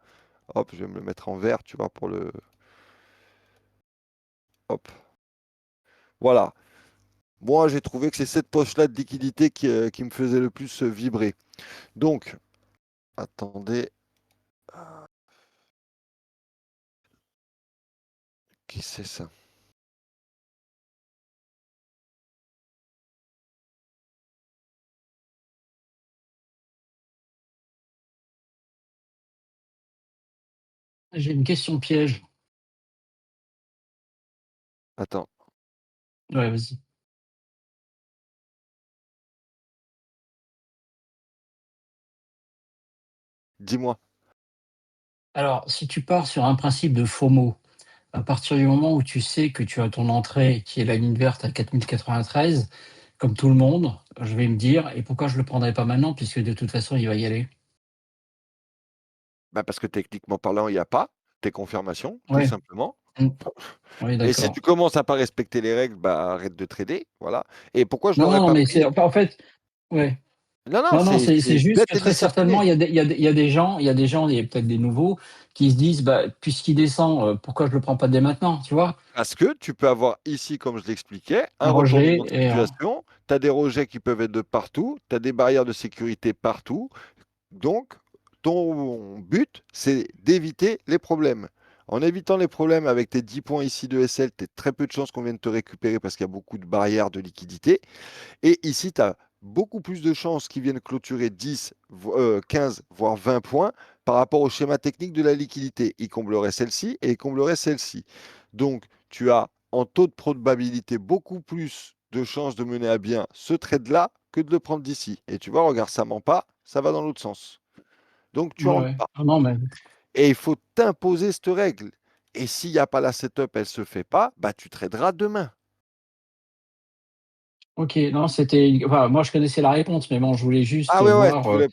Hop, je vais me le mettre en vert, tu vois, pour le. Hop. Voilà. Moi, j'ai trouvé que c'est cette poche-là de liquidité qui me faisait le plus vibrer. Donc, attendez. Qui c'est ça? j'ai une question piège. Attends. Ouais, vas-y. Dis-moi. Alors, si tu pars sur un principe de FOMO, à partir du moment où tu sais que tu as ton entrée qui est la ligne verte à 4093, comme tout le monde, je vais me dire: «Et pourquoi je le prendrais pas maintenant puisque de toute façon il va y aller?» Bah, parce que techniquement parlant, il y a pas tes confirmations, tout Ouais, simplement. mmh, oui, Et si d'accord. tu commences à pas respecter les règles, bah, arrête de trader, voilà. Et pourquoi je Non, l'aurais non, pas mais c'est pris? enfin, en fait ouais. Non, non, Non, non, c'est c'est juste bête que et très certainement, discipliné. il y a des gens il y a peut-être des nouveaux qui se disent: «Bah, puisqu'il descend, pourquoi je le prends pas dès maintenant?» Tu vois? Parce que tu peux avoir ici, comme je l'expliquais, un Un rejet retournement de et situation, tu as des rejets qui peuvent être de partout, tu as des barrières de sécurité partout. Donc, ton but, c'est d'éviter les problèmes. En évitant les problèmes avec tes 10 points ici de SL, tu as très peu de chances qu'on vienne te récupérer parce qu'il y a beaucoup de barrières de liquidité. Et ici, tu as beaucoup plus de chances qu'ils viennent clôturer 10, 15, voire 20 points par rapport au schéma technique de la liquidité. Ils combleraient celle-ci et ils combleraient celle-ci. Donc, tu as en taux de probabilité beaucoup plus de chances de mener à bien ce trade-là que de le prendre d'ici. Et tu vois, regarde, ça ment pas, ça va dans l'autre sens. Donc, tu ouais, rentres ouais. pas. Ah non, mais Et il faut t'imposer cette règle. Et s'il n'y a pas la setup, elle ne se fait pas, bah, tu traderas demain. OK, non, c'était enfin, moi je connaissais la réponse, mais bon, je voulais juste Ah ouais, ouais, voir, tu voulais.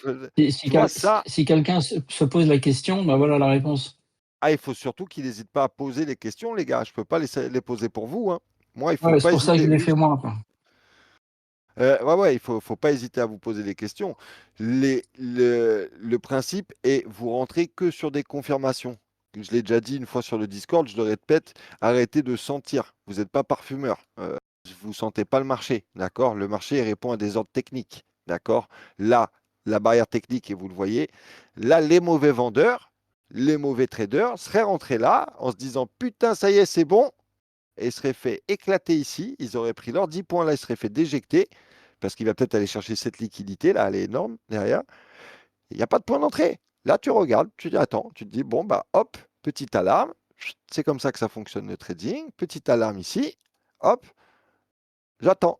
Tu vois, ça, si quelqu'un se pose la question, bah, voilà la réponse. ah, il faut surtout qu'ils n'hésitent pas à poser les questions, les gars. Je ne peux pas les poser pour vous, hein. Moi, il ne faut Ouais, c'est pas pour ça que je hésiter. l'ai Oui, fait moi, quoi. ouais, ouais, il faut pas hésiter à vous poser des questions. Le principe est vous rentrez que sur des confirmations. Je l'ai déjà dit une fois sur le Discord, je le répète, arrêtez de sentir. Vous n'êtes pas parfumeur. Vous ne sentez pas le marché, d'accord? Le marché il répond à des ordres techniques, d'accord? Là, la barrière technique, et vous le voyez, là, les mauvais vendeurs, les mauvais traders seraient rentrés là en se disant putain, ça y est, c'est bon, et ils seraient fait éclater ici. Ils auraient pris leurs 10 points là, ils seraient fait déjecter parce qu'il va peut-être aller chercher cette liquidité là, elle est énorme derrière. Il n'y a pas de point d'entrée. Là, tu regardes, tu dis attends, tu te dis bon, bah hop, petite alarme. C'est comme ça que ça fonctionne le trading. Petite alarme ici, hop, j'attends.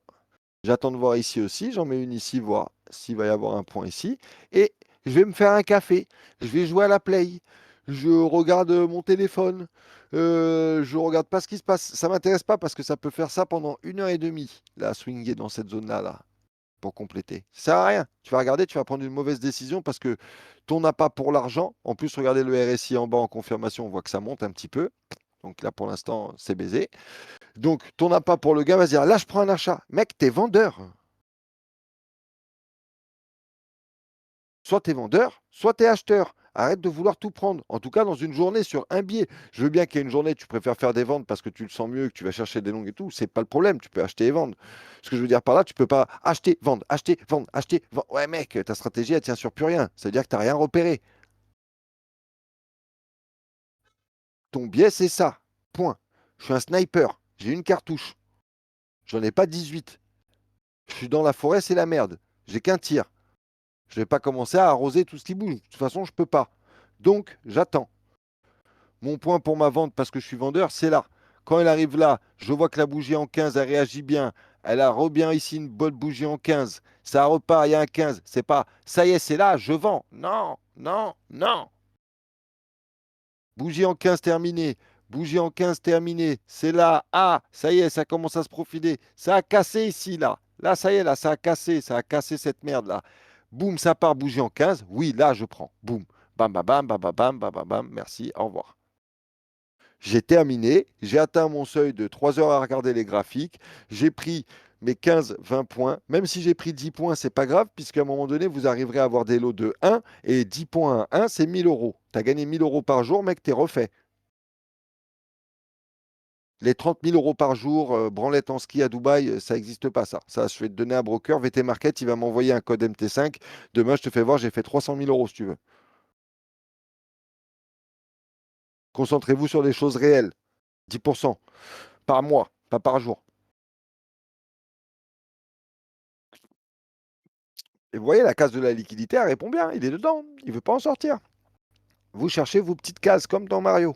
J'attends de voir ici aussi. J'en mets une ici, voir s'il va y avoir un point ici. Et je vais me faire un café. Je vais jouer à la play. Je regarde mon téléphone. Je regarde pas ce qui se passe. Ça m'intéresse pas parce que ça peut faire ça pendant 1 heure et demie. Là, swinguer dans cette zone-là, là, pour compléter. Ça sert à rien. Tu vas regarder, tu vas prendre une mauvaise décision parce que ton appât pour l'argent. En plus, regardez le RSI en bas en confirmation. On voit que ça monte un petit peu. Donc là, pour l'instant, c'est baisé. Donc, ton appât pour le gars va se dire là, je prends un achat. Mec, t'es vendeur. Soit tu es vendeur, soit tu es acheteur. Arrête de vouloir tout prendre. En tout cas, dans une journée, sur un billet. Je veux bien qu'il y ait une journée, tu préfères faire des ventes parce que tu le sens mieux, que tu vas chercher des longues et tout. C'est pas le problème. Tu peux acheter et vendre. Ce que je veux dire par là, tu peux pas acheter, vendre, acheter, vendre, acheter, vendre. Ouais, mec, ta stratégie, elle tient sur plus rien. Ça veut dire que tu n'as rien repéré. Ton biais, c'est ça. Point. Je suis un sniper. J'ai une cartouche. J'en ai pas 18. Je suis dans la forêt, c'est la merde. J'ai qu'un tir. Je vais pas commencer à arroser tout ce qui bouge. De toute façon, je peux pas. Donc, j'attends. Mon point pour ma vente, parce que je suis vendeur, c'est là. Quand elle arrive là, je vois que la bougie en 15, elle réagit bien. Elle a bien ici une bonne bougie en 15. Ça repart, il y a un 15. C'est pas, ça y est, c'est là, je vends. Non, non, non. Bougie en 15 terminée. Bougie en 15 terminée. C'est là. Ah, ça y est, ça commence à se profiler. Ça a cassé ici, là. Là, ça y est, là, ça a cassé. Ça a cassé cette merde-là. Boum, ça part bougie en 15. Oui, là, je prends. Boum. Bam, bam, bam, bam, bam, bam, bam, bam, bam. Merci, au revoir. J'ai terminé, j'ai atteint mon seuil de 3 heures à regarder les graphiques, j'ai pris mes 15-20 points. Même si j'ai pris 10 points, c'est pas grave, puisqu'à un moment donné, vous arriverez à avoir des lots de 1 et 10 points à 1, c'est 1000 euros. Tu as gagné 1000 euros par jour, mec, t'es refait. Les 30 000 euros par jour, branlette en ski à Dubaï, ça n'existe pas, ça. Ça, je vais te donner un broker, VT Market, il va m'envoyer un code MT5. Demain, je te fais voir, j'ai fait 300 000 euros si tu veux. Concentrez-vous sur des choses réelles. 10% par mois, pas par jour. Et vous voyez, la case de la liquidité, elle répond bien. Il est dedans. Il ne veut pas en sortir. Vous cherchez vos petites cases comme dans Mario.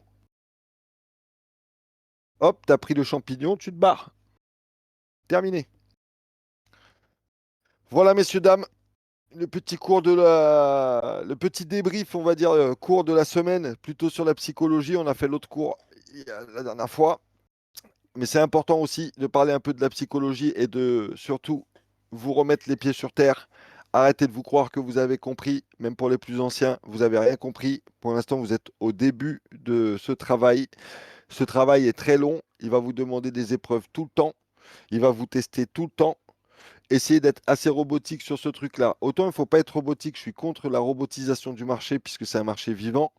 hop, tu as pris le champignon, tu te barres. Terminé. Voilà, messieurs, dames, le petit débrief, on va dire, cours de la semaine, plutôt sur la psychologie. On a fait l'autre cours la dernière fois. Mais c'est important aussi de parler un peu de la psychologie et de surtout vous remettre les pieds sur terre. Arrêtez de vous croire que vous avez compris, même pour les plus anciens, vous n'avez rien compris. Pour l'instant, vous êtes au début de ce travail. Ce travail est très long. Il va vous demander des épreuves tout le temps. Il va vous tester tout le temps. Essayez d'être assez robotique sur ce truc-là. Autant il ne faut pas être robotique, je suis contre la robotisation du marché puisque c'est un marché vivant.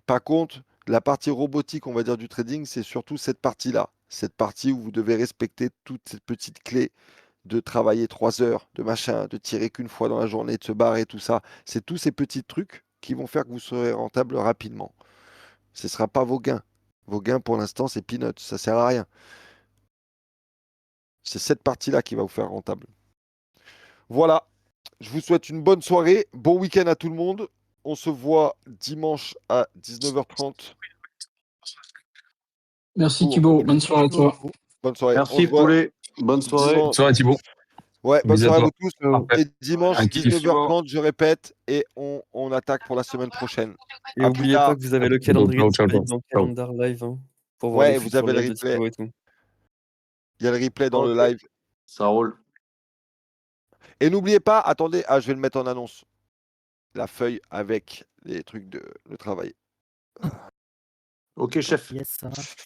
Par contre, la partie robotique, on va dire, du trading, c'est surtout cette partie-là. Cette partie où vous devez respecter toutes ces petites clés de travailler 3 heures, de machin, de tirer qu'une fois dans la journée, de se barrer, tout ça. C'est tous ces petits trucs qui vont faire que vous serez rentable rapidement. Ce ne sera pas vos gains. Vos gains, pour l'instant, c'est peanuts. Ça ne sert à rien. C'est cette partie-là qui va vous faire rentable. Voilà. Je vous souhaite une bonne soirée. Bon week-end à tout le monde. On se voit dimanche à 19h30. Merci Pour- Thibaut, bonne soirée à toi. Bonne soirée. On Merci se voit Poulet. Bonne soirée. dimanche. Bonne soirée, Thibaut. Ouais, bonne Bisous à soirée à toi. vous tous. Parfait. Et dimanche, Un kiff. 19h30, je répète, et on attaque pour la semaine prochaine. Et À n'oubliez plus tard. pas que vous avez le Ciao, calendrier ciao, ciao, disponible ciao. dans Calendar Live pour voir Ouais, les vous futurs avez le lives de replay. Thibaut et tout. Il y a le replay dans le Ok. live. Ça roule. Et n'oubliez pas, attendez, je vais le mettre en annonce. La feuille avec les trucs de le travail. Ok, chef. Yes, ça marche.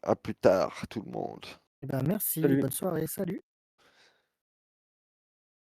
À plus tard, tout le monde. Eh ben, merci, Salut. bonne soirée, salut.